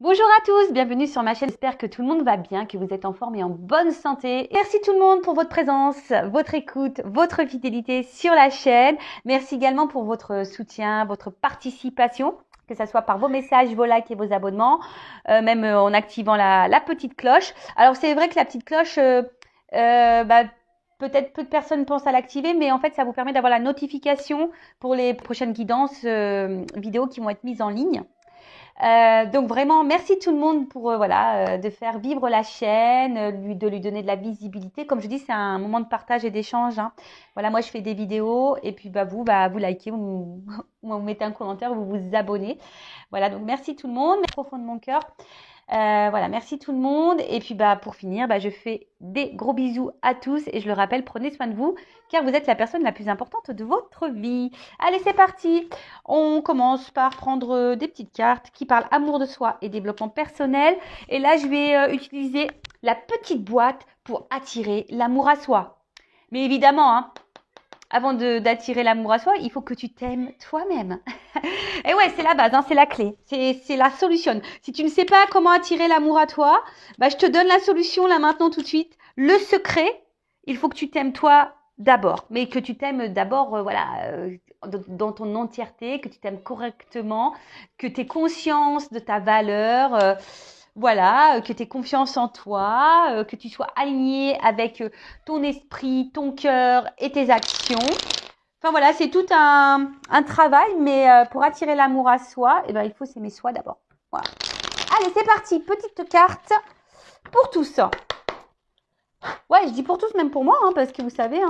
Bonjour à tous, bienvenue sur ma chaîne. J'espère que tout le monde va bien, que vous êtes en forme et en bonne santé. Merci tout le monde pour votre présence, votre écoute, votre fidélité sur la chaîne. Merci également pour votre soutien, votre participation, que ce soit par vos messages, vos likes et vos abonnements, même en activant la petite cloche. Alors c'est vrai que la petite cloche, peut-être peu de personnes pensent à l'activer, mais en fait ça vous permet d'avoir la notification pour les prochaines guidances vidéos qui vont être mises en ligne. Donc vraiment, merci tout le monde pour de faire vivre la chaîne, de lui donner de la visibilité. Comme je dis, c'est un moment de partage et d'échange, hein. Voilà, moi je fais des vidéos et puis vous likez, vous mettez un commentaire, vous vous abonnez. Voilà, donc merci tout le monde, merci au fond de mon cœur. Voilà, merci tout le monde. Et puis pour finir, je fais des gros bisous à tous et je le rappelle, prenez soin de vous car vous êtes la personne la plus importante de votre vie. Allez, c'est parti. On commence par prendre des petites cartes qui parlent amour de soi et développement personnel. Et là, je vais utiliser la petite boîte pour attirer l'amour à soi. Mais évidemment, hein, avant d'attirer l'amour à soi, il faut que tu t'aimes toi-même. Et ouais, c'est la base, hein, c'est la clé, c'est la solution. Si tu ne sais pas comment attirer l'amour à toi, je te donne la solution là maintenant tout de suite. Le secret, il faut que tu t'aimes toi d'abord, mais que tu t'aimes d'abord, dans ton entièreté, que tu t'aimes correctement, que tu aies conscience de ta valeur. Que tu aies confiance en toi, que tu sois aligné avec ton esprit, ton cœur et tes actions. Enfin voilà, c'est tout un travail, mais pour attirer l'amour à soi, il faut s'aimer soi d'abord. Voilà. Allez, c'est parti, petite carte pour tous. Ouais, je dis pour tous, même pour moi, hein, parce que vous savez,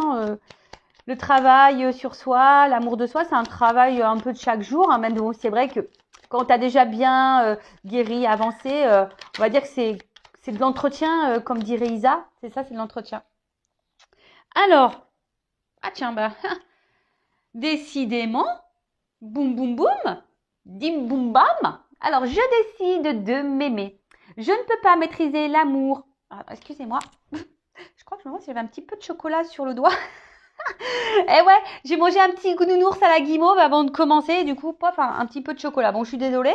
le travail sur soi, l'amour de soi, c'est un travail un peu de chaque jour. Hein, même c'est vrai que quand tu as déjà bien guéri, avancé, on va dire que c'est de l'entretien, comme dirait Isa. C'est ça, c'est de l'entretien. Alors, ah tiens, décidément, boum boum boum, dim boum bam. Alors, je décide de m'aimer. Je ne peux pas maîtriser l'amour. Ah, excusez-moi. Je crois que je me demande si j'avais un petit peu de chocolat sur le doigt. Eh ouais, j'ai mangé un petit nounours à la guimauve avant de commencer. Du coup, pof, un petit peu de chocolat. Bon, je suis désolée.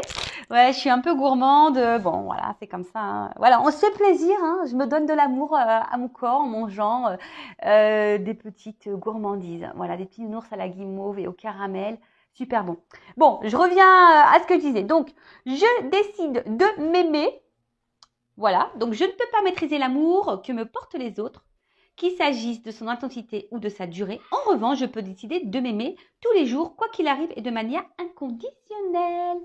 Ouais, je suis un peu gourmande. Bon, voilà, c'est comme ça, hein. Voilà, on se fait plaisir, hein. Je me donne de l'amour à mon corps en mangeant des petites gourmandises. Voilà, des petits nounours à la guimauve et au caramel. Super bon. Bon, je reviens à ce que je disais. Donc, je décide de m'aimer. Voilà, donc je ne peux pas maîtriser l'amour que me portent les autres, qu'il s'agisse de son intensité ou de sa durée. En revanche, je peux décider de m'aimer tous les jours, quoi qu'il arrive, et de manière inconditionnelle.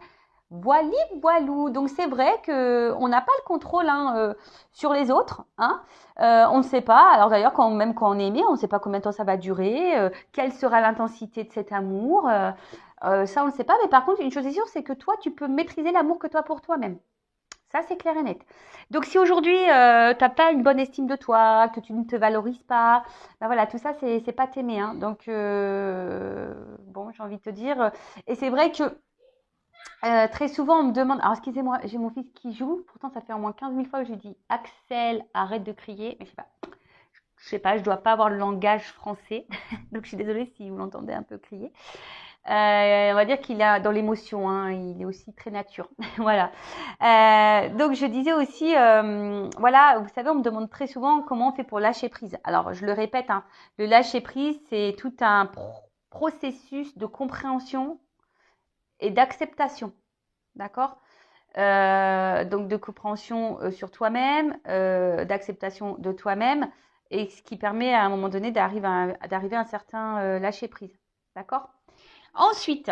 Voili, voilou. Donc c'est vrai qu'on n'a pas le contrôle, hein, sur les autres, hein. On ne sait pas. Alors d'ailleurs, même quand on est aimé, on ne sait pas combien de temps ça va durer, quelle sera l'intensité de cet amour. Ça, on ne sait pas. Mais par contre, une chose est sûre, c'est que toi, tu peux maîtriser l'amour que toi pour toi-même. Ça, c'est clair et net. Donc, si aujourd'hui, tu n'as pas une bonne estime de toi, que tu ne te valorises pas, voilà, tout ça, c'est pas t'aimer, hein. Donc, bon, j'ai envie de te dire. Et c'est vrai que très souvent, on me demande. Alors, excusez-moi, j'ai mon fils qui joue. Pourtant, ça fait au moins 15 000 fois que je lui dis Axel, arrête de crier. Mais je sais pas. Je sais pas, je dois pas avoir le langage français. Donc, je suis désolée si vous l'entendez un peu crier. On va dire qu'il est dans l'émotion, hein, il est aussi très nature. Voilà. Donc je disais aussi, voilà, vous savez, on me demande très souvent comment on fait pour lâcher prise. Alors je le répète, hein, le lâcher prise, c'est tout un processus de compréhension et d'acceptation, d'accord? Donc de compréhension sur toi-même, d'acceptation de toi-même, et ce qui permet à un moment donné d'arriver à un certain lâcher prise, d'accord? Ensuite,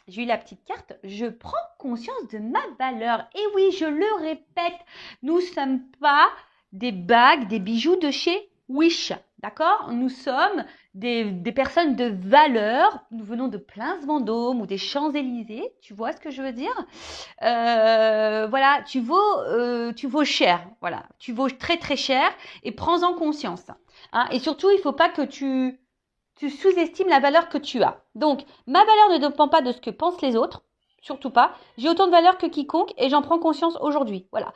j'ai eu la petite carte. Je prends conscience de ma valeur. Et oui, je le répète, nous ne sommes pas des bagues, des bijoux de chez Wish. D'accord? Nous sommes des personnes de valeur. Nous venons de Place Vendôme ou des Champs-Élysées. Tu vois ce que je veux dire? Voilà, tu vaux cher. Voilà, tu vaux très très cher et prends-en conscience. Hein? Et surtout, il ne faut pas que tu sous-estimes la valeur que tu as. Donc, ma valeur ne dépend pas de ce que pensent les autres, surtout pas. J'ai autant de valeur que quiconque et j'en prends conscience aujourd'hui. Voilà.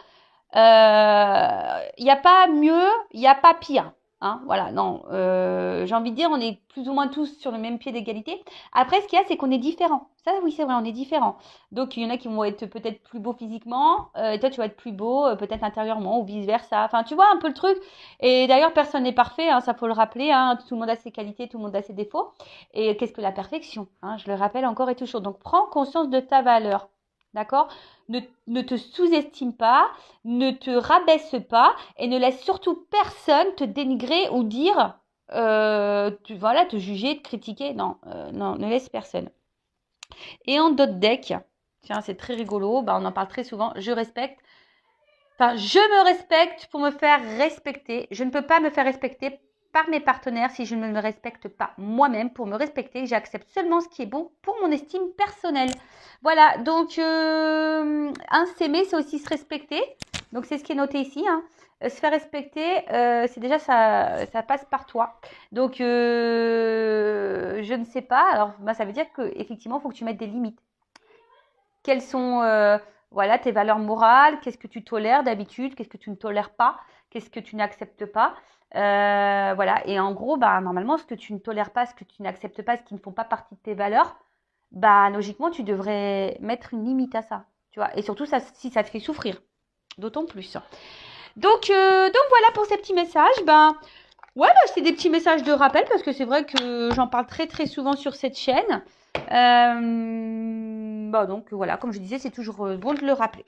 Il n'y a pas mieux, il n'y a pas pire. Hein, voilà, non, j'ai envie de dire, on est plus ou moins tous sur le même pied d'égalité. Après, ce qu'il y a, c'est qu'on est différents. Ça, oui, c'est vrai, on est différents. Donc, il y en a qui vont être peut-être plus beaux physiquement, et toi, tu vas être plus beau, peut-être intérieurement, ou vice-versa. Enfin, tu vois un peu le truc. Et d'ailleurs, personne n'est parfait, hein, ça faut le rappeler. Hein, tout le monde a ses qualités, tout le monde a ses défauts. Et qu'est-ce que la perfection, hein, je le rappelle encore et toujours. Donc, prends conscience de ta valeur. D'accord? Ne te sous-estime pas, ne te rabaisse pas et ne laisse surtout personne te dénigrer ou dire, voilà, te juger, te critiquer. Non, non, ne laisse personne. Et en dot deck, tiens, c'est très rigolo, bah, on en parle très souvent, je respecte. Enfin, je me respecte pour me faire respecter. Je ne peux pas me faire respecter par mes partenaires si je ne me respecte pas moi-même. Pour me respecter, j'accepte seulement ce qui est bon pour mon estime personnelle. Voilà, donc s'aimer, c'est aussi se respecter. Donc c'est ce qui est noté ici. Hein. Se faire respecter, c'est déjà ça passe par toi. Donc je ne sais pas. Alors bah, ça veut dire qu'effectivement, il faut que tu mettes des limites. Quelles sont voilà, tes valeurs morales? Qu'est-ce que tu tolères d'habitude? Qu'est-ce que tu ne tolères pas? Qu'est-ce que tu n'acceptes pas? Voilà. Et en gros, bah, normalement, ce que tu ne tolères pas, ce que tu n'acceptes pas, ce qui ne font pas partie de tes valeurs, bah, logiquement, tu devrais mettre une limite à ça. Tu vois. Et surtout, ça, si ça te fait souffrir. D'autant plus. Donc voilà pour ces petits messages. Ben, ouais, bah, c'est des petits messages de rappel parce que c'est vrai que j'en parle très très souvent sur cette chaîne. Bah donc voilà, comme je disais, c'est toujours bon de le rappeler.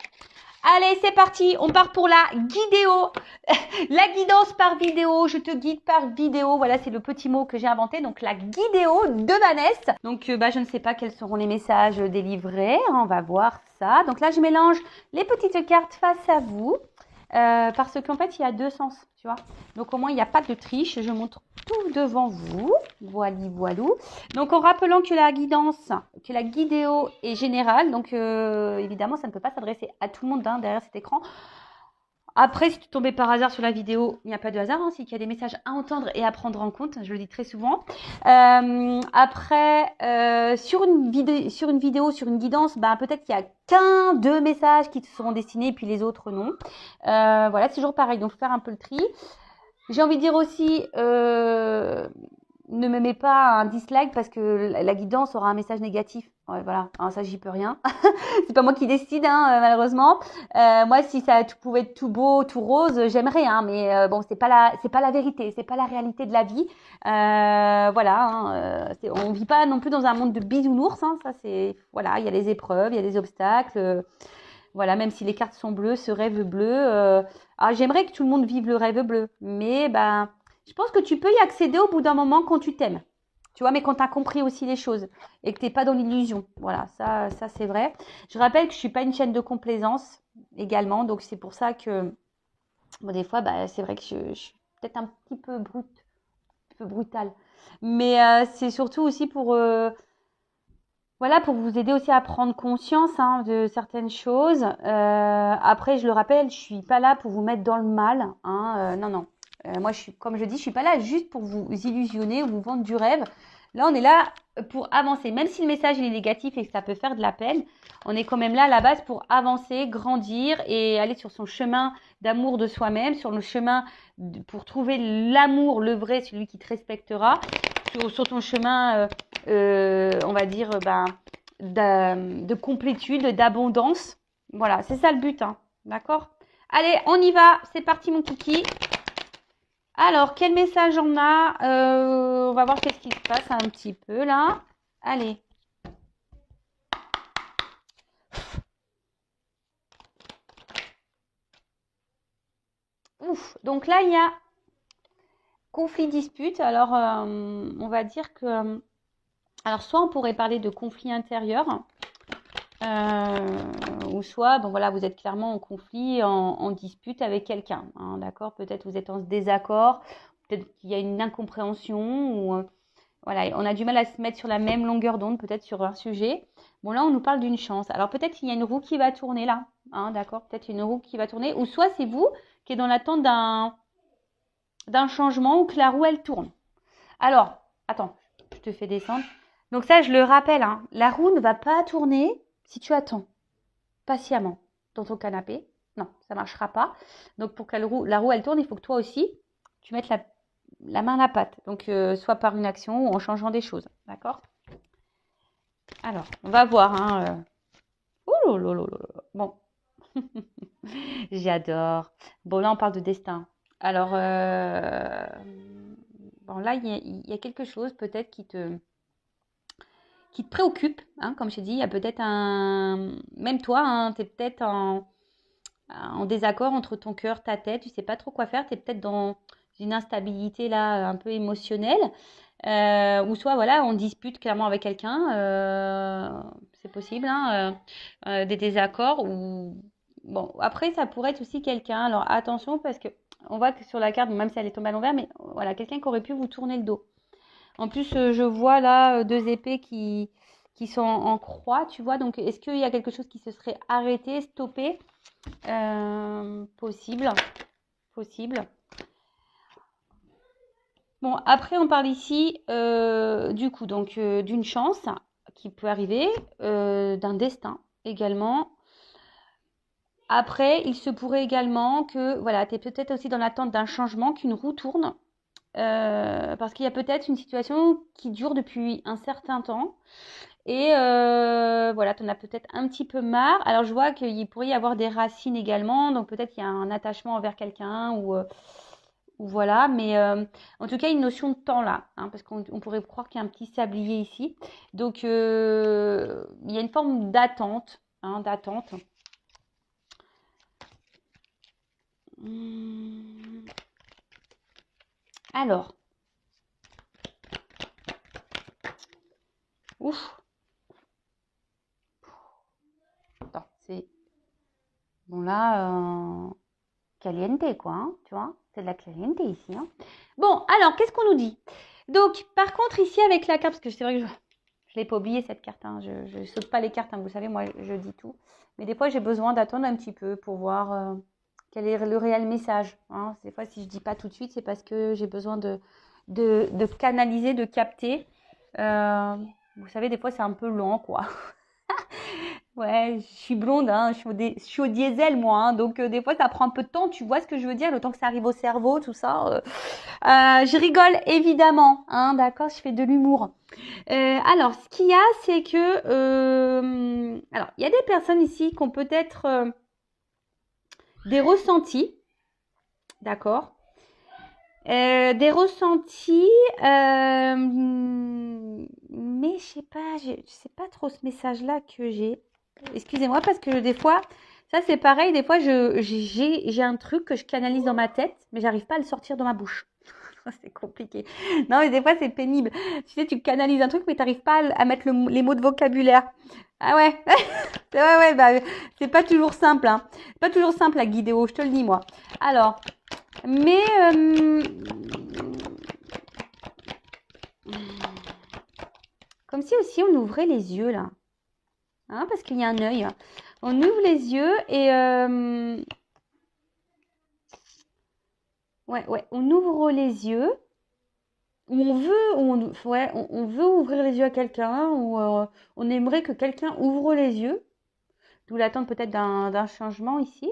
Allez, c'est parti, on part pour la guidéo, la guidance par vidéo, je te guide par vidéo, voilà, c'est le petit mot que j'ai inventé, donc la guidéo de Vanessa. Donc, bah, je ne sais pas quels seront les messages délivrés, on va voir ça. Donc là, je mélange les petites cartes face à vous, parce qu'en fait, il y a deux sens, tu vois. Donc, au moins, il n'y a pas de triche, je montre tout devant vous, voilou. Donc, en rappelant que la guidance, que la guidéo est générale, donc évidemment, ça ne peut pas s'adresser à tout le monde hein, derrière cet écran. Après, si tu tombais par hasard sur la vidéo, il n'y a pas de hasard, hein, c'est qu'il y a des messages à entendre et à prendre en compte, je le dis très souvent. Après, sur une vidéo, sur une guidance, bah, peut-être qu'il n'y a qu'un, deux messages qui te seront destinés et puis les autres non. Voilà, c'est toujours pareil, donc faut faire un peu le tri. J'ai envie de dire aussi, ne me mets pas un dislike parce que la guidance aura un message négatif. Ouais, voilà, alors ça j'y peux rien. C'est pas moi qui décide, hein, malheureusement. Moi, si ça pouvait être tout beau, tout rose, j'aimerais, hein, mais bon, c'est pas la vérité, c'est pas la réalité de la vie. Voilà, hein, on vit pas non plus dans un monde de bisounours. Hein, ça c'est, voilà, il y a des épreuves, il y a des obstacles. Voilà, même si les cartes sont bleues, ce rêve bleu. J'aimerais que tout le monde vive le rêve bleu, mais ben, je pense que tu peux y accéder au bout d'un moment quand tu t'aimes. Tu vois, mais quand tu as compris aussi les choses et que tu n'es pas dans l'illusion. Voilà, ça c'est vrai. Je rappelle que je ne suis pas une chaîne de complaisance également, donc c'est pour ça que bon, des fois, bah, c'est vrai que je suis peut-être un petit peu brutale. Mais c'est surtout aussi pour voilà, pour vous aider aussi à prendre conscience hein, de certaines choses. Après, je le rappelle, je suis pas là pour vous mettre dans le mal. Hein, non. Moi, comme je dis, je suis pas là juste pour vous illusionner ou vous vendre du rêve. Là, on est là pour avancer. Même si le message est négatif et que ça peut faire de la peine, on est quand même là à la base pour avancer, grandir et aller sur son chemin d'amour de soi-même, sur le chemin pour trouver l'amour, le vrai, celui qui te respectera, sur ton chemin on va dire, de complétude, d'abondance. Voilà, c'est ça le but, hein. D'accord? Allez, on y va. C'est parti, mon kiki. Alors, quel message on a? On va voir qu'est-ce qui se passe un petit peu, là. Allez. Ouf. Donc là, il y a conflit, dispute. Alors, on va dire que... alors, soit on pourrait parler de conflit intérieur, ou soit, bon voilà, vous êtes clairement en conflit, en dispute avec quelqu'un, hein, d'accord? Peut-être vous êtes en désaccord, peut-être qu'il y a une incompréhension, ou voilà, on a du mal à se mettre sur la même longueur d'onde, peut-être sur un sujet. Bon là, on nous parle d'une chance. Alors peut-être qu'il y a une roue qui va tourner là, hein, d'accord? Peut-être une roue qui va tourner, ou soit c'est vous qui êtes dans l'attente d'un changement ou que la roue elle tourne. Alors, attends, je te fais descendre. Donc ça, je le rappelle, hein, la roue ne va pas tourner si tu attends patiemment dans ton canapé. Non, ça ne marchera pas. Donc pour que la roue elle tourne, il faut que toi aussi, tu mettes la main à la pâte. Donc, soit par une action ou en changeant des choses. D'accord? Alors, on va voir. Hein, Ouh là là là là. Bon, j'adore. Bon, là, on parle de destin. Alors, bon, là, il y a quelque chose peut-être qui te préoccupe. Hein, comme je t'ai dit, il y a peut-être un... Même toi, hein, tu es peut-être en désaccord entre ton cœur, ta tête. Tu sais pas trop quoi faire. Tu es peut-être dans une instabilité là, un peu émotionnelle. Ou soit, voilà, on dispute clairement avec quelqu'un. C'est possible, hein, des désaccords. Ou... Bon, après, ça pourrait être aussi quelqu'un. Alors, attention, parce que on voit que sur la carte, même si elle est tombée à l'envers, mais voilà, quelqu'un qui aurait pu vous tourner le dos. En plus, je vois là deux épées qui sont en croix, tu vois. Donc, est-ce qu'il y a quelque chose qui se serait arrêté, stoppé? Possible, possible. Bon, après, on parle ici, du coup, donc d'une chance qui peut arriver, d'un destin également. Après, il se pourrait également que, voilà, tu es peut-être aussi dans l'attente d'un changement, qu'une roue tourne, parce qu'il y a peut-être une situation qui dure depuis un certain temps. Et voilà, tu en as peut-être un petit peu marre. Alors, je vois qu'il pourrait y avoir des racines également. Donc, peut-être qu'il y a un attachement envers quelqu'un ou voilà. Mais en tout cas, une notion de temps là. Hein, parce qu'on pourrait croire qu'il y a un petit sablier ici. Donc, il y a une forme d'attente. Hein, d'attente. Alors, ouf. Attends, c'est... Bon là, caliente quoi, hein, tu vois. C'est de la caliente ici. Hein. Bon, alors, qu'est-ce qu'on nous dit? Donc, par contre, ici avec la carte, parce que c'est vrai que je ne l'ai pas oublié cette carte, hein, je ne saute pas les cartes, hein, vous savez, moi je dis tout. Mais des fois, j'ai besoin d'attendre un petit peu pour voir quel est le réel message. Hein. Des fois, si je ne dis pas tout de suite, c'est parce que j'ai besoin de canaliser, de capter. Vous savez, des fois, c'est un peu lent, quoi. Ouais, je suis blonde, hein, je suis au diesel, moi. Hein, donc, des fois, ça prend un peu de temps. Tu vois ce que je veux dire, le temps que ça arrive au cerveau, tout ça. Je rigole, évidemment. Hein, d'accord, je fais de l'humour. Alors, ce qu'il y a, c'est que... alors, il y a des personnes ici qui ont peut-être des ressentis. D'accord. Des ressentis, mais je sais pas trop ce message-là que j'ai. Excusez-moi parce que des fois, ça c'est pareil, des fois j'ai un truc que je canalise dans ma tête, mais j'arrive pas à le sortir de ma bouche. C'est compliqué. Non, mais des fois c'est pénible. Tu sais, tu canalises un truc, mais tu n'arrives pas à mettre les mots de vocabulaire. Ah ouais, ouais, bah, c'est pas toujours simple. Hein. C'est pas toujours simple la guidéo, je te le dis moi. Alors, mais comme si aussi on ouvrait les yeux là, hein, parce qu'il y a un œil. On ouvre les yeux et ouais, on ouvre les yeux. Où on veut ouvrir les yeux à quelqu'un, ou on aimerait que quelqu'un ouvre les yeux, d'où l'attente peut-être d'un changement ici.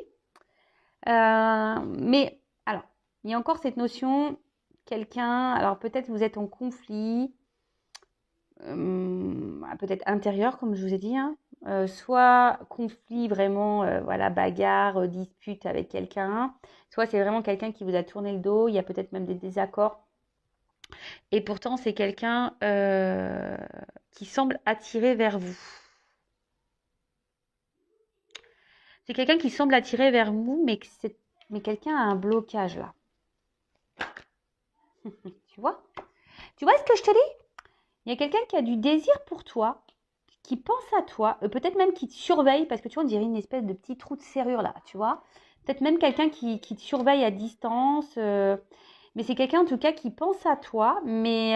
Mais alors, il y a encore cette notion, quelqu'un, alors peut-être vous êtes en conflit, peut-être intérieur, comme je vous ai dit, hein, soit conflit vraiment, voilà, bagarre, dispute avec quelqu'un, soit c'est vraiment quelqu'un qui vous a tourné le dos, il y a peut-être même des désaccords. Et pourtant, c'est quelqu'un qui semble attiré vers vous. C'est quelqu'un qui semble attiré vers vous, mais quelqu'un a un blocage là. Tu vois? Tu vois ce que je te dis? Il y a quelqu'un qui a du désir pour toi, qui pense à toi, peut-être même qui te surveille, parce que tu vois, on dirait une espèce de petit trou de serrure là, tu vois? Peut-être même quelqu'un qui te surveille à distance, mais c'est quelqu'un en tout cas qui pense à toi, mais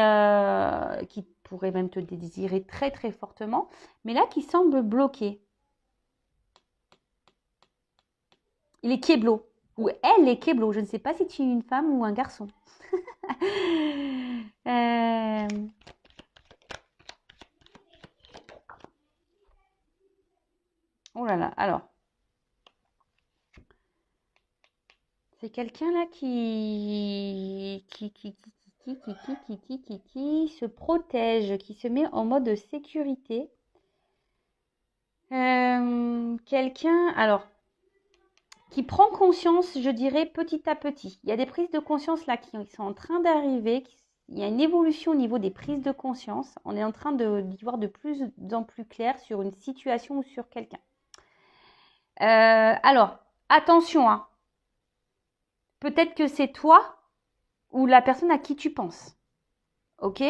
qui pourrait même te désirer très très fortement, mais là qui semble bloqué. Il est kéblo. Ou elle est kéblo. Je ne sais pas si tu es une femme ou un garçon. Euh, Oh là là. Alors, C'est quelqu'un là qui se protège, qui se met en mode sécurité. Quelqu'un, alors, qui prend conscience, je dirais, petit à petit. Il y a des prises de conscience là qui sont en train d'arriver. Il y a une évolution au niveau des prises de conscience. On est en train d'y voir de plus en plus clair sur une situation ou sur quelqu'un. Alors, attention, hein. Peut-être que c'est toi ou la personne à qui tu penses. Ok ?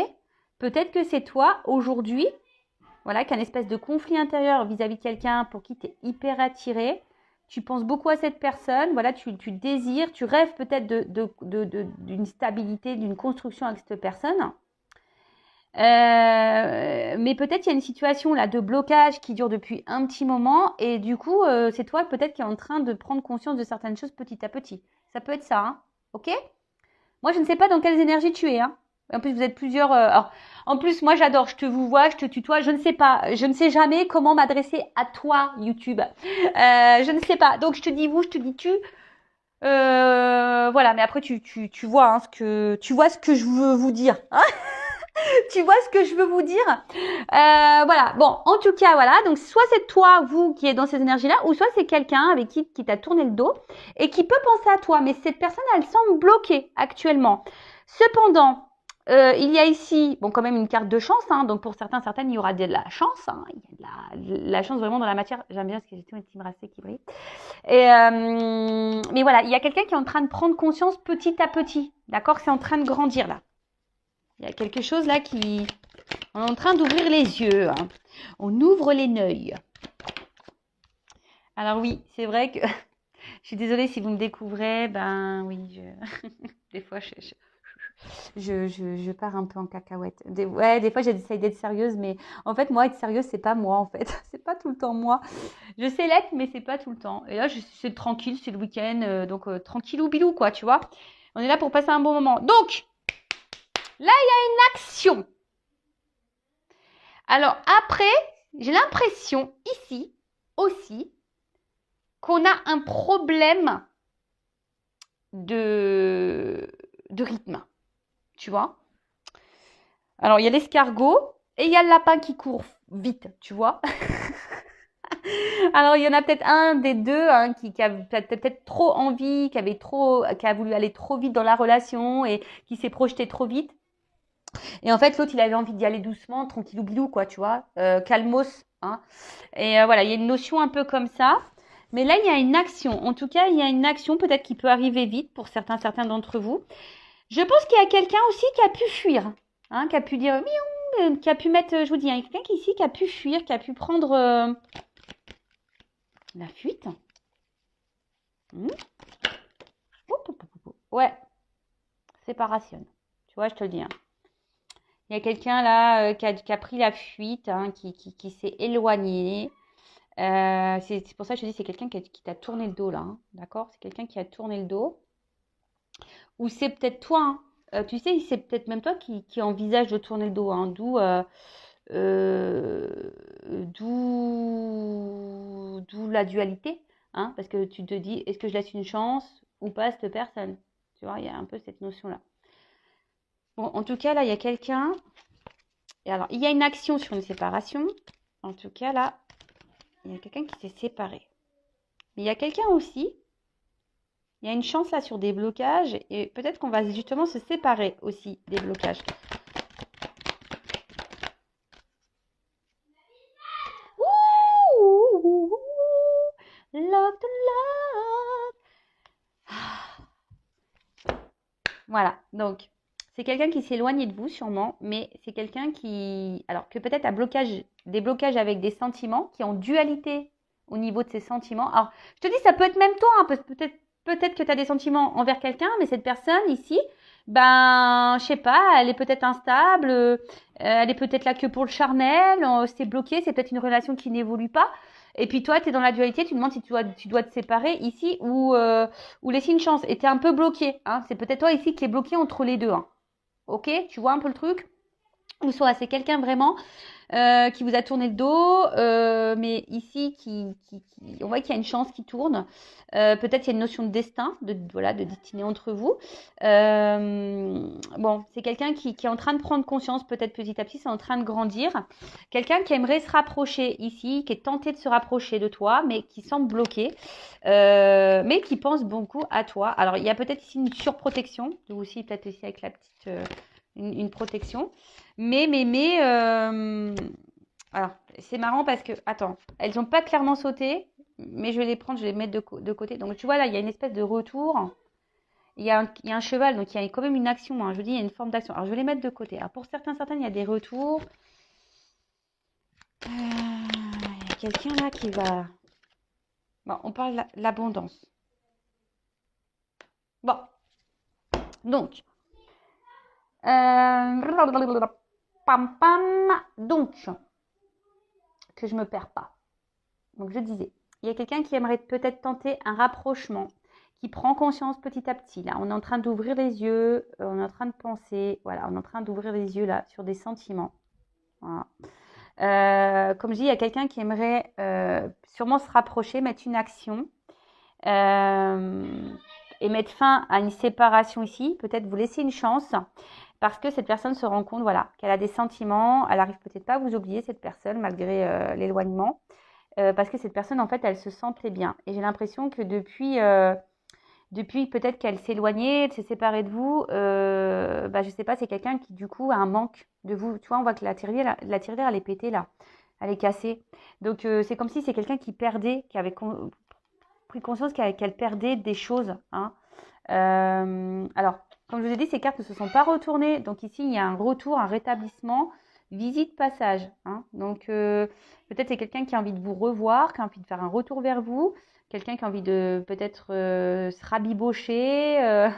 Peut-être que c'est toi aujourd'hui, voilà, qui a une espèce de conflit intérieur vis-à-vis de quelqu'un pour qui tu es hyper attiré. Tu penses beaucoup à cette personne, voilà, tu désires, tu rêves peut-être d'une stabilité, d'une construction avec cette personne. Mais peut-être il y a une situation là de blocage qui dure depuis un petit moment et du coup, c'est toi peut-être qui est en train de prendre conscience de certaines choses petit à petit. Ça peut être ça, hein, ok ? Moi, je ne sais pas dans quelles énergies tu es, hein. En plus, vous êtes plusieurs. Alors, en plus, moi, j'adore. Je te vous vois, je te tutoie. Je ne sais pas. Je ne sais jamais comment m'adresser à toi, YouTube. Je ne sais pas. Donc, je te dis vous, je te dis tu. Voilà. Mais après, tu vois hein, tu vois ce que je veux vous dire. Hein. Tu vois ce que je veux vous dire. Voilà. Bon, en tout cas, voilà. Donc, soit c'est toi, vous, qui êtes dans ces énergies-là, ou soit c'est quelqu'un avec qui t'a tourné le dos et qui peut penser à toi. Mais cette personne, elle semble bloquée actuellement. Cependant, il y a ici, bon, quand même une carte de chance. Hein, donc, pour certaines, il y aura de la chance. Hein, il y a de la chance vraiment dans la matière. J'aime bien parce que j'ai tout une team racée qui brille. Et, mais voilà, il y a quelqu'un qui est en train de prendre conscience petit à petit. D'accord ? C'est en train de grandir là. Il y a quelque chose là qui... On est en train d'ouvrir les yeux. Hein. On ouvre les neuils. Alors oui, c'est vrai que... Je suis désolée si vous me découvrez. Ben oui, des fois, je pars un peu en cacahuète. Des fois, j'essaye d'être sérieuse. Mais en fait, moi, être sérieuse, c'est pas moi, en fait. C'est pas tout le temps moi. Je sais l'être, mais c'est pas tout le temps. Et là, c'est tranquille, c'est le week-end. Donc, tranquillou bilou, quoi, tu vois. On est là pour passer un bon moment. Donc... Là, il y a une action. Alors après, j'ai l'impression ici aussi qu'on a un problème de rythme. Tu vois ? Alors, il y a l'escargot et il y a le lapin qui court vite, tu vois ? Alors, il y en a peut-être un des deux hein, qui a peut-être trop envie, qui a voulu aller trop vite dans la relation et qui s'est projeté trop vite. Et en fait, l'autre, il avait envie d'y aller doucement, tranquillou bilou, quoi, tu vois, calmos. Hein. Et voilà, il y a une notion un peu comme ça. Mais là, il y a une action. En tout cas, il y a une action peut-être qui peut arriver vite pour certains d'entre vous. Je pense qu'il y a quelqu'un aussi qui a pu fuir, hein, qui a pu dire miaou, qui a pu mettre, je vous dis, il y a quelqu'un ici qui a pu fuir, qui a pu prendre la fuite. Ouais, séparation. Tu vois, je te le dis. Hein. Il y a quelqu'un là qui a pris la fuite, hein, qui s'est éloigné. C'est pour ça que je te dis, c'est quelqu'un qui t'a tourné le dos là. Hein, d'accord ? C'est quelqu'un qui a tourné le dos. Ou c'est peut-être toi. Hein, tu sais, c'est peut-être même toi qui envisage de tourner le dos. Hein, d'où la dualité. Hein, parce que tu te dis, est-ce que je laisse une chance ou pas à cette personne ? Tu vois, il y a un peu cette notion-là. Bon, en tout cas, là, il y a quelqu'un. Et alors, il y a une action sur une séparation. En tout cas, là, il y a quelqu'un qui s'est séparé. Mais il y a quelqu'un aussi. Il y a une chance là sur des blocages. Et peut-être qu'on va justement se séparer aussi des blocages. Ouh, love to love. Voilà, donc c'est quelqu'un qui s'est éloigné de vous sûrement, mais c'est quelqu'un qui, alors que peut-être a des blocages avec des sentiments, qui ont dualité au niveau de ses sentiments. Alors, je te dis, ça peut être même toi, hein, peut-être que tu as des sentiments envers quelqu'un, mais cette personne ici, ben, je sais pas, elle est peut-être instable, elle est peut-être là que pour le charnel, c'est bloqué, c'est peut-être une relation qui n'évolue pas. Et puis toi, tu es dans la dualité, tu te demandes si tu dois te séparer ici ou laisser une chance. Et tu es un peu bloqué. Hein. C'est peut-être toi ici qui est bloqué entre les deux. Hein. Ok ? Tu vois un peu le truc ? Ou soit c'est quelqu'un vraiment qui vous a tourné le dos, mais ici, on voit qu'il y a une chance qui tourne. Peut-être il y a une notion de destin, voilà, de destinée entre vous. Bon, c'est quelqu'un qui est en train de prendre conscience, peut-être petit à petit, c'est en train de grandir. Quelqu'un qui aimerait se rapprocher ici, qui est tenté de se rapprocher de toi, mais qui semble bloqué, mais qui pense beaucoup à toi. Alors, il y a peut-être ici une surprotection, vous aussi, peut-être ici avec la petite, une protection. Alors, c'est marrant parce que, attends, elles n'ont pas clairement sauté, mais je vais les prendre, je vais les mettre de côté. Donc, tu vois, là, il y a une espèce de retour. Il y a un cheval, donc il y a quand même une action. Hein. Je dis, il y a une forme d'action. Alors, je vais les mettre de côté. Alors, pour certaines, il y a des retours. Il y a quelqu'un là qui va... Bon, on parle de l'abondance. Bon. Donc. Pam, pam. Donc. Que je me perds pas. Donc, je disais, il y a quelqu'un qui aimerait peut-être tenter un rapprochement, qui prend conscience petit à petit. Là, on est en train d'ouvrir les yeux, on est en train de penser, voilà, on est en train d'ouvrir les yeux là sur des sentiments. Voilà. Comme je dis, il y a quelqu'un qui aimerait sûrement se rapprocher, mettre une action et mettre fin à une séparation ici. Peut-être vous laisser une chance parce que cette personne se rend compte, voilà, qu'elle a des sentiments. Elle arrive peut-être pas à vous oublier cette personne malgré l'éloignement. Parce que cette personne, en fait, elle se sentait bien. Et j'ai l'impression que depuis peut-être qu'elle s'est éloignée, elle s'est séparée de vous, je sais pas, c'est quelqu'un qui, du coup, a un manque de vous. Tu vois, on voit que la tirelire, elle est pétée, là. Elle est cassée. Donc, c'est comme si c'est quelqu'un qui perdait, qui avait pris conscience qu'elle perdait des choses. Hein. Alors, comme je vous ai dit, ces cartes ne se sont pas retournées. Donc, ici, il y a un retour, un rétablissement. Visite passage. Hein. Donc, peut-être c'est quelqu'un qui a envie de vous revoir, qui a envie de faire un retour vers vous, quelqu'un qui a envie de peut-être se rabibocher,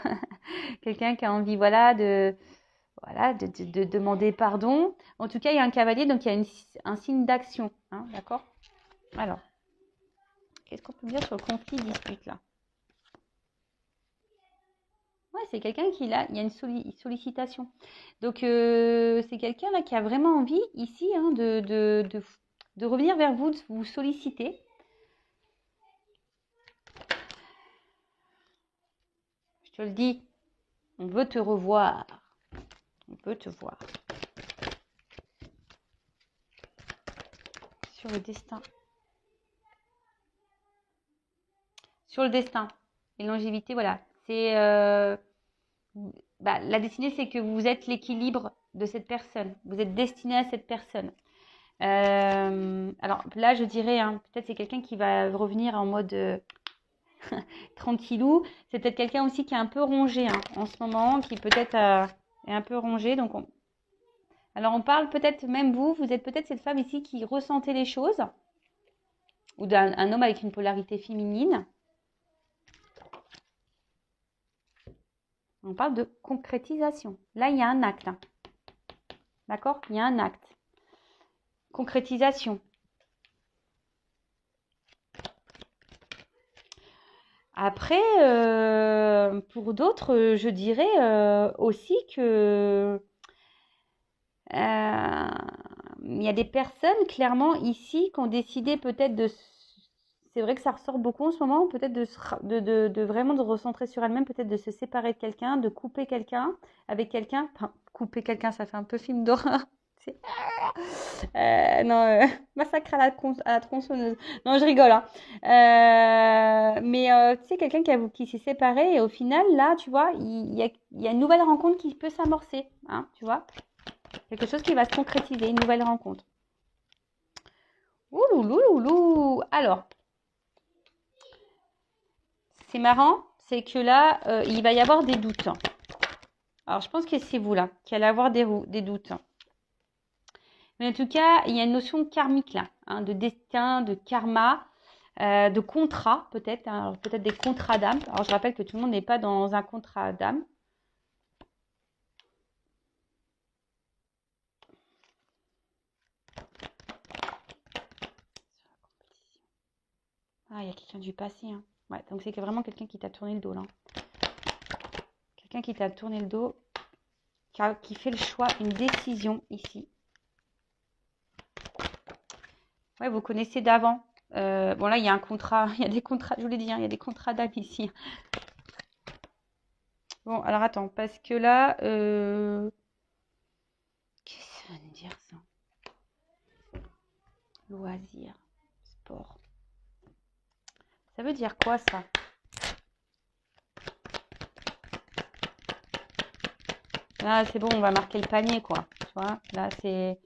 quelqu'un qui a envie de demander pardon. En tout cas, il y a un cavalier, donc il y a un signe d'action. Hein, d'accord? Alors, qu'est-ce qu'on peut dire sur le conflit dispute là? Ouais, c'est quelqu'un il y a une sollicitation. Donc, c'est quelqu'un là qui a vraiment envie ici hein, de revenir vers vous, de vous solliciter. Je te le dis, on veut te revoir. On peut te voir. Sur le destin. Sur le destin. Et longévité, voilà. C'est... la destinée, c'est que vous êtes l'équilibre de cette personne. Vous êtes destiné à cette personne. Alors là, je dirais, hein, peut-être c'est quelqu'un qui va revenir en mode tranquillou. C'est peut-être quelqu'un aussi qui est un peu rongé hein, en ce moment, qui peut-être est un peu rongé. Donc alors on parle peut-être même vous êtes peut-être cette femme ici qui ressentait les choses, ou d'un homme avec une polarité féminine. On parle de concrétisation. Là, il y a un acte. Hein. D'accord? Il y a un acte. Concrétisation. Après, pour d'autres, je dirais aussi que il y a des personnes clairement ici qui ont décidé peut-être de... C'est vrai que ça ressort beaucoup en ce moment, peut-être de vraiment de recentrer sur elle-même, peut-être de se séparer de quelqu'un, de couper quelqu'un avec quelqu'un. Enfin, couper quelqu'un, ça fait un peu film d'horreur. Massacre à la tronçonneuse. Non, je rigole. Hein. Tu sais, quelqu'un qui s'est séparé et au final, là, tu vois, il y a une nouvelle rencontre qui peut s'amorcer. Hein, tu vois, quelque chose qui va se concrétiser, une nouvelle rencontre. Ouloulouloulou. Alors, c'est marrant, c'est que là, il va y avoir des doutes. Alors, je pense que c'est vous, là, qui allez avoir des doutes. Mais en tout cas, il y a une notion karmique, là, hein, de destin, de karma, de contrat, peut-être. Hein, peut-être des contrats d'âme. Alors, je rappelle que tout le monde n'est pas dans un contrat d'âme. Ah, il y a quelqu'un du passé. Hein. Ouais, donc c'est vraiment quelqu'un qui t'a tourné le dos, là. Quelqu'un qui t'a tourné le dos, qui fait le choix, une décision ici. Ouais, vous connaissez d'avant. Bon, là, il y a un contrat. Il y a des contrats, je vous l'ai dit, hein, il y a des contrats d'amis ici. Bon, alors attends, parce que là, qu'est-ce que ça veut dire ça? Loisir, sport. Ça veut dire quoi ça? Là, c'est bon, on va marquer le panier, quoi. Tu vois, là, c'est.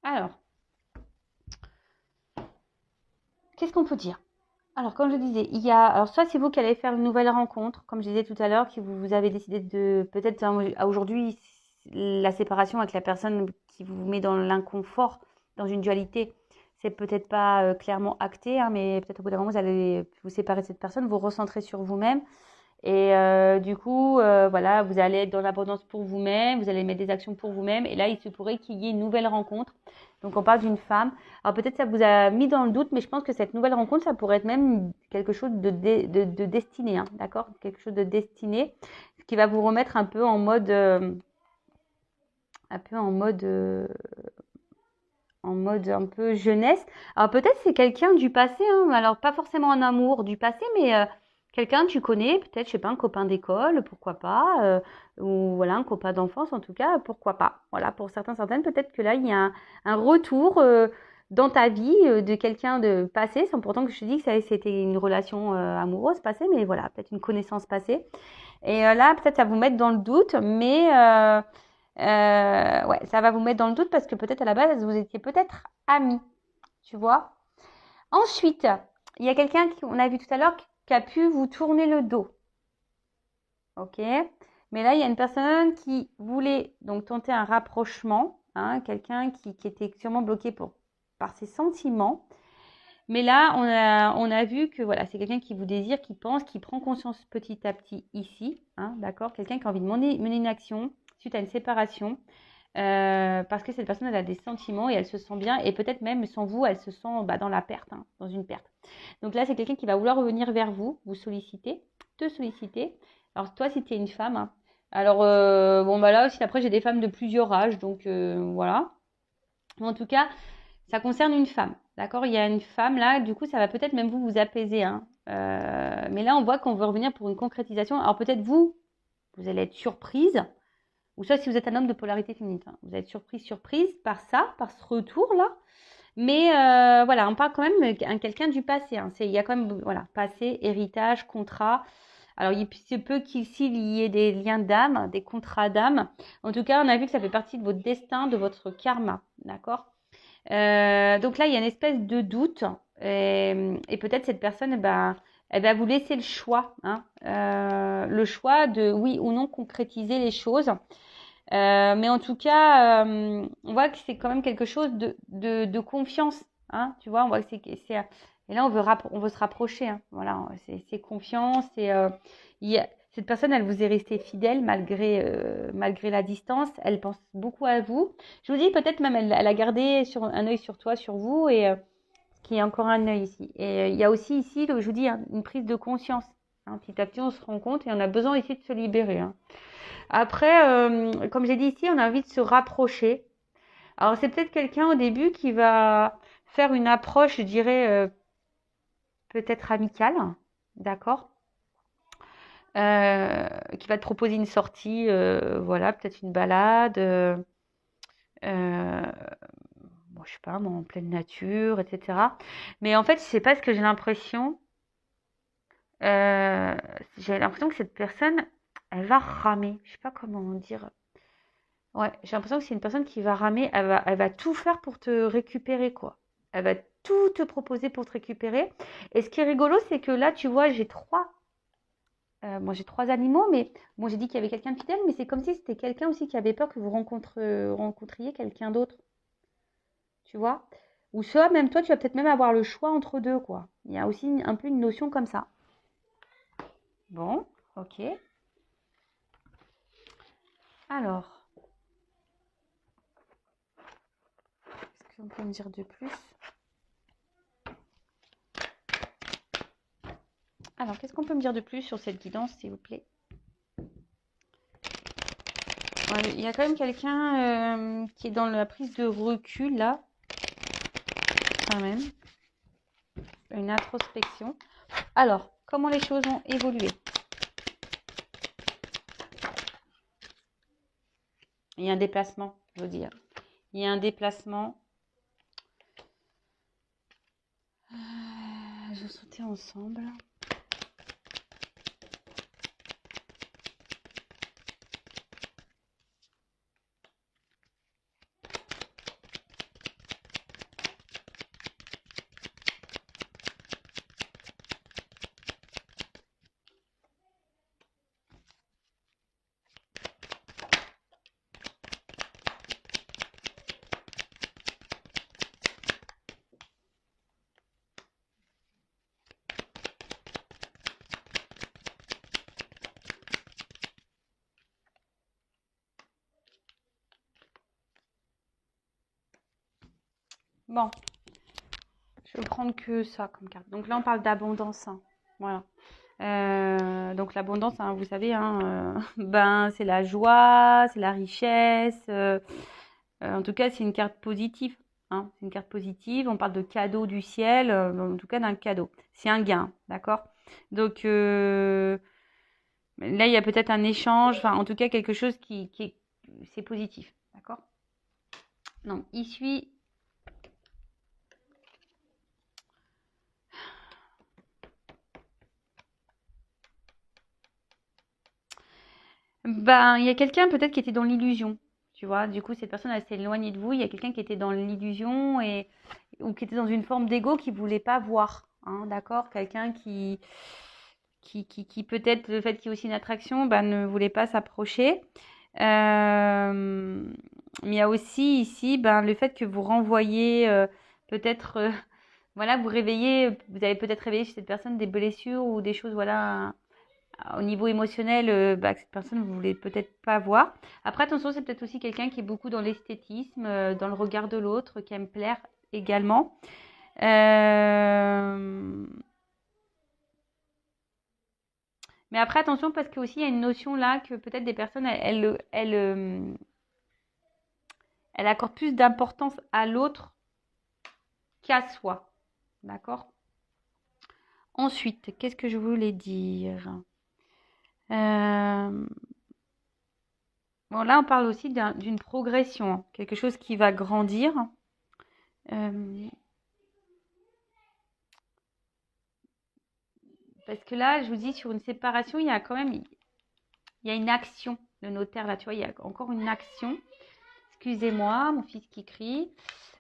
Alors, qu'est-ce qu'on peut dire? Alors, comme je disais, il y a. Alors, soit c'est vous qui allez faire une nouvelle rencontre, comme je disais tout à l'heure, que vous avez décidé de. Peut-être aujourd'hui, la séparation avec la personne qui vous met dans l'inconfort, dans une dualité, c'est peut-être pas clairement acté, hein, mais peut-être au bout d'un moment, vous allez vous séparer de cette personne, vous recentrer sur vous-même. Et du coup, voilà, vous allez être dans l'abondance pour vous-même, vous allez mettre des actions pour vous-même. Et là, il se pourrait qu'il y ait une nouvelle rencontre. Donc, on parle d'une femme. Alors, peut-être ça vous a mis dans le doute, mais je pense que cette nouvelle rencontre, ça pourrait être même quelque chose de destiné, hein, d'accord? Quelque chose de destiné, ce qui va vous remettre un peu en mode, un peu en mode un peu jeunesse. Alors peut-être c'est quelqu'un du passé, hein. Alors pas forcément un amour du passé, mais quelqu'un que tu connais, peut-être, je sais pas, un copain d'école, pourquoi pas, ou voilà, un copain d'enfance en tout cas, pourquoi pas. Voilà, pour certaines, peut-être que là, il y a un retour dans ta vie de quelqu'un de passé, sans pourtant que je te dis que c'était une relation amoureuse passée, mais voilà, peut-être une connaissance passée. Et là, peut-être ça va vous mettre dans le doute, mais ouais, ça va vous mettre dans le doute parce que peut-être à la base, vous étiez peut-être amis, tu vois. Ensuite, il y a quelqu'un on a vu tout à l'heure qui a pu vous tourner le dos. Ok. Mais là, il y a une personne qui voulait donc tenter un rapprochement, hein, quelqu'un qui était sûrement bloqué par ses sentiments. Mais là, on a vu que voilà, c'est quelqu'un qui vous désire, qui pense, qui prend conscience petit à petit ici, hein, d'accord? Quelqu'un qui a envie de mener une action suite à une séparation, parce que cette personne, elle a des sentiments et elle se sent bien, et peut-être même sans vous, elle se sent dans la perte, hein, dans une perte. Donc là, c'est quelqu'un qui va vouloir revenir vers vous, vous solliciter, te solliciter. Alors toi, si tu es une femme, hein, alors bon, bah là aussi, après, j'ai des femmes de plusieurs âges, donc voilà. En tout cas, ça concerne une femme, d'accord? Il y a une femme là, du coup, ça va peut-être même vous apaiser, hein. Mais là, on voit qu'on veut revenir pour une concrétisation. Alors peut-être vous allez être surprise, ou soit si vous êtes un homme de polarité féminine, hein, vous allez être surprise par ça, par ce retour-là. Mais voilà, on parle quand même de quelqu'un du passé, hein. Il y a quand même, voilà, passé, héritage, contrat. Alors, il se peut qu'ici, il y ait des liens d'âme, des contrats d'âme. En tout cas, on a vu que ça fait partie de votre destin, de votre karma, d'accord? Donc là, il y a une espèce de doute. Et peut-être cette personne, elle va vous laisser le choix, hein, le choix de oui ou non concrétiser les choses. Mais en tout cas, on voit que c'est quand même quelque chose de confiance, hein, tu vois, on voit que et là, on veut se rapprocher, hein, voilà, c'est confiance, cette personne, elle vous est restée fidèle malgré la distance, elle pense beaucoup à vous. Je vous dis, peut-être même, elle a gardé un œil sur toi, sur vous, et qu'il y a encore un œil ici. Et il y a aussi ici, je vous dis, hein, une prise de conscience, hein, petit à petit, on se rend compte, et on a besoin ici de se libérer, hein. Après, comme j'ai dit ici, on a envie de se rapprocher. Alors, c'est peut-être quelqu'un au début qui va faire une approche, je dirais, peut-être amicale, d'accord? Qui va te proposer une sortie, voilà, peut-être une balade, euh, bon, je sais pas, moi, en pleine nature, etc. Mais en fait, je sais pas ce que euh, j'ai l'impression que cette personne, elle va ramer. Je sais pas comment dire. Ouais, j'ai l'impression que c'est une personne qui va ramer, elle va tout faire pour te récupérer, quoi. Elle va tout te proposer pour te récupérer. Et ce qui est rigolo, c'est que là, tu vois, moi j'ai trois animaux, mais bon, j'ai dit qu'il y avait quelqu'un de fidèle, mais c'est comme si c'était quelqu'un aussi qui avait peur que vous rencontriez quelqu'un d'autre, tu vois. Ou soit même toi, tu vas peut-être même avoir le choix entre deux, quoi. Il y a aussi un peu une notion comme ça. Bon, ok. Alors, qu'est-ce qu'on peut me dire de plus? Alors, qu'est-ce qu'on peut me dire de plus sur cette guidance, s'il vous plaît? Ouais, il y a quand même quelqu'un qui est dans la prise de recul, là, quand même. Une introspection. Alors, comment les choses ont évolué? Il y a un déplacement, je veux dire. Il y a un déplacement. Je vais sauter ensemble. Bon, je vais prendre que ça comme carte. Donc là, on parle d'abondance. Hein. Voilà. Donc l'abondance, hein, vous savez, hein, ben, c'est la joie, c'est la richesse. En tout cas, c'est une carte positive. Hein, c'est une carte positive. On parle de cadeau du ciel, en tout cas d'un cadeau. C'est un gain, d'accord? Donc là, il y a peut-être un échange, enfin, en tout cas, quelque chose qui est, c'est positif, d'accord? Donc, il suit. Ben, il y a quelqu'un peut-être qui était dans l'illusion, tu vois. Du coup, cette personne, elle s'est éloignée de vous. Il y a quelqu'un qui était dans l'illusion ou qui était dans une forme d'ego qui voulait pas voir, hein, d'accord? Quelqu'un qui peut-être, le fait qu'il y ait aussi une attraction, ben, ne voulait pas s'approcher. Mais il y a aussi ici, ben, le fait que vous renvoyez peut-être, voilà, vous réveillez, vous avez peut-être réveillé chez cette personne des blessures ou des choses, voilà, au niveau émotionnel, bah, que cette personne ne voulait peut-être pas voir. Après, attention, c'est peut-être aussi quelqu'un qui est beaucoup dans l'esthétisme, dans le regard de l'autre, qui aime plaire également. Mais après, attention, parce qu'il y a une notion là que peut-être des personnes, elles accordent plus d'importance à l'autre qu'à soi. D'accord? Ensuite, qu'est-ce que je voulais dire? Bon, là, on parle aussi d'une progression, hein, quelque chose qui va grandir. Euh, Parce que là, je vous dis, sur une séparation, il y a quand même, il y a une action. Le notaire, là, tu vois, il y a encore une action. Excusez-moi, mon fils qui crie.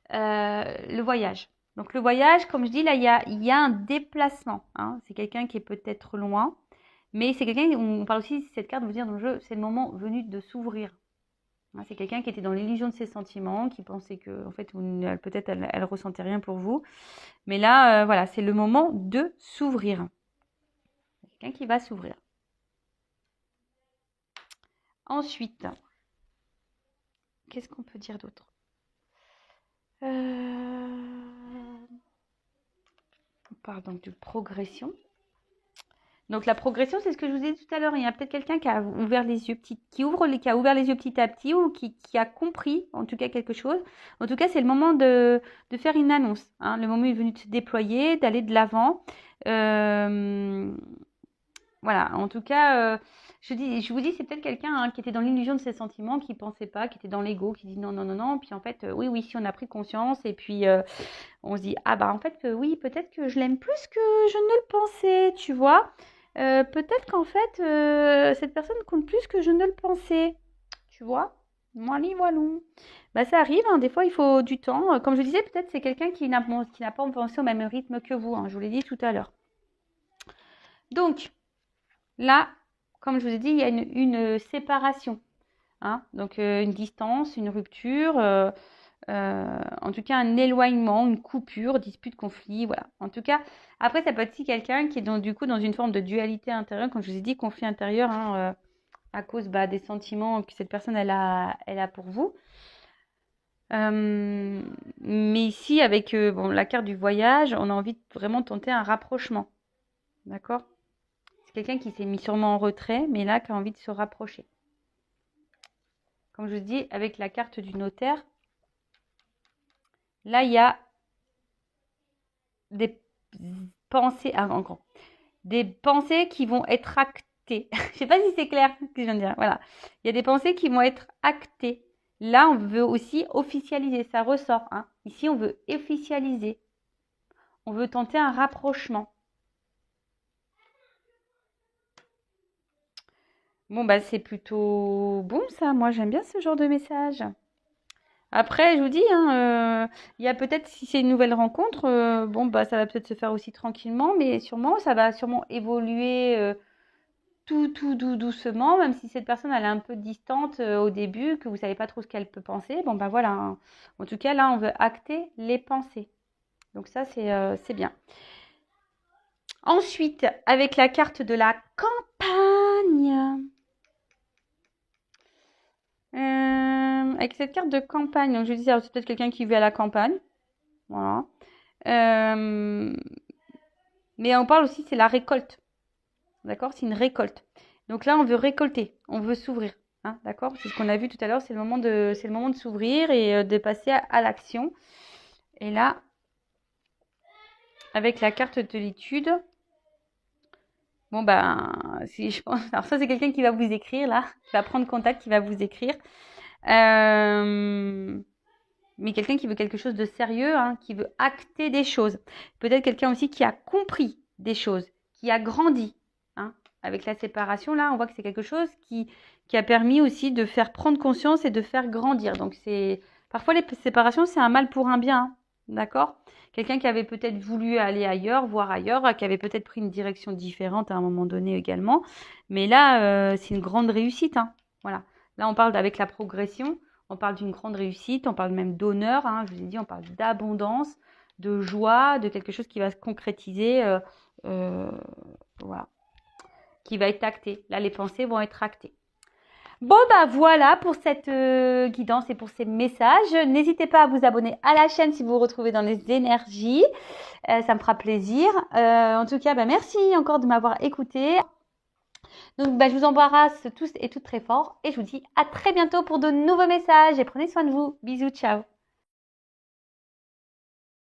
Le voyage. Donc, le voyage, comme je dis, là, il y a un déplacement. Hein. C'est quelqu'un qui est peut-être loin. Mais c'est quelqu'un, on parle aussi, cette carte, vous dire dans le jeu, c'est le moment venu de s'ouvrir. Hein, c'est quelqu'un qui était dans l'illusion de ses sentiments, qui pensait que, en fait, peut-être elle ressentait rien pour vous. Mais là, voilà, c'est le moment de s'ouvrir. Quelqu'un qui va s'ouvrir. Ensuite, qu'est-ce qu'on peut dire d'autre? On parle donc de progression. Donc la progression, c'est ce que je vous ai dit tout à l'heure. Il y a peut-être quelqu'un qui a ouvert les yeux qui a ouvert les yeux petit à petit ou qui a compris, en tout cas, quelque chose. En tout cas, c'est le moment de faire une annonce. Hein. Le moment est venu de se déployer, d'aller de l'avant. Voilà, en tout cas, je vous dis, c'est peut-être quelqu'un hein, qui était dans l'illusion de ses sentiments, qui pensait pas, qui était dans l'ego, qui dit non, non, non, non. Puis en fait, oui, oui, si on a pris conscience, et puis on se dit, ah bah en fait, oui, peut-être que je l'aime plus que je ne le pensais, tu vois. Peut-être qu'en fait, cette personne compte plus que je ne le pensais, tu vois. Voilà, voilà. Bah ça arrive, hein, des fois il faut du temps. Comme je disais, peut-être c'est quelqu'un qui n'a pas pensé au même rythme que vous, hein, je vous l'ai dit tout à l'heure. Donc, là, comme je vous ai dit, il y a une séparation. Hein, donc une distance, une rupture, en tout cas un éloignement, une coupure, dispute, conflit, voilà. En tout cas, après ça peut être aussi quelqu'un qui est du coup dans une forme de dualité intérieure, comme je vous ai dit, conflit intérieur, hein, à cause des sentiments que cette personne elle a pour vous. Mais ici, avec bon, la carte du voyage, on a envie de vraiment tenter un rapprochement. D'accord? quelqu'un qui s'est mis sûrement en retrait, mais là, qui a envie de se rapprocher. Comme je vous dis, avec la carte du notaire, là, il y a des pensées, des pensées qui vont être actées. Je ne sais pas si c'est clair ce que je viens de dire. Voilà. Il y a des pensées qui vont être actées. Là, on veut aussi officialiser. Ça ressort. Hein. Ici, on veut officialiser. On veut tenter un rapprochement. Bon, bah, c'est plutôt bon, ça. Moi, j'aime bien ce genre de message. Après, je vous dis, hein, il y a peut-être, si c'est une nouvelle rencontre, bon, bah, ça va peut-être se faire aussi tranquillement, mais sûrement, ça va sûrement évoluer tout doucement, même si cette personne, elle est un peu distante au début, que vous savez pas trop ce qu'elle peut penser. Bon, bah voilà. Hein. En tout cas, là, on veut acter les pensées. Donc ça, c'est bien. Ensuite, avec la carte de la campagne. Avec cette carte de campagne, donc je disais, c'est peut-être quelqu'un qui vit à la campagne. Voilà. Mais on parle aussi, c'est la récolte. D'accord? C'est une récolte. Donc là, on veut récolter, on veut s'ouvrir. Hein, d'accord? C'est ce qu'on a vu tout à l'heure, c'est le moment de s'ouvrir et de passer à l'action. Et là, avec la carte de l'étude, bon ben, si je pense, alors ça c'est quelqu'un qui va vous écrire là, qui va prendre contact, qui va vous écrire. Mais quelqu'un qui veut quelque chose de sérieux, hein, qui veut acter des choses. Peut-être quelqu'un aussi qui a compris des choses, qui a grandi. Hein. Avec la séparation, là, on voit que c'est quelque chose qui a permis aussi de faire prendre conscience et de faire grandir. Donc, parfois, les séparations, c'est un mal pour un bien. Hein. D'accord? Quelqu'un qui avait peut-être voulu aller ailleurs, voir ailleurs, qui avait peut-être pris une direction différente à un moment donné également. Mais là, c'est une grande réussite. Hein. Voilà. Là, on parle avec la progression. On parle d'une grande réussite, on parle même d'honneur, hein, je vous ai dit, on parle d'abondance, de joie, de quelque chose qui va se concrétiser, voilà, qui va être acté. Là, les pensées vont être actées. Bon, bah voilà pour cette guidance et pour ces messages. N'hésitez pas à vous abonner à la chaîne si vous vous retrouvez dans les énergies. Ça me fera plaisir. En tout cas, bah, merci encore de m'avoir écouté. Donc, bah, je vous embrasse tous et toutes très fort et je vous dis à très bientôt pour de nouveaux messages et prenez soin de vous. Bisous, ciao.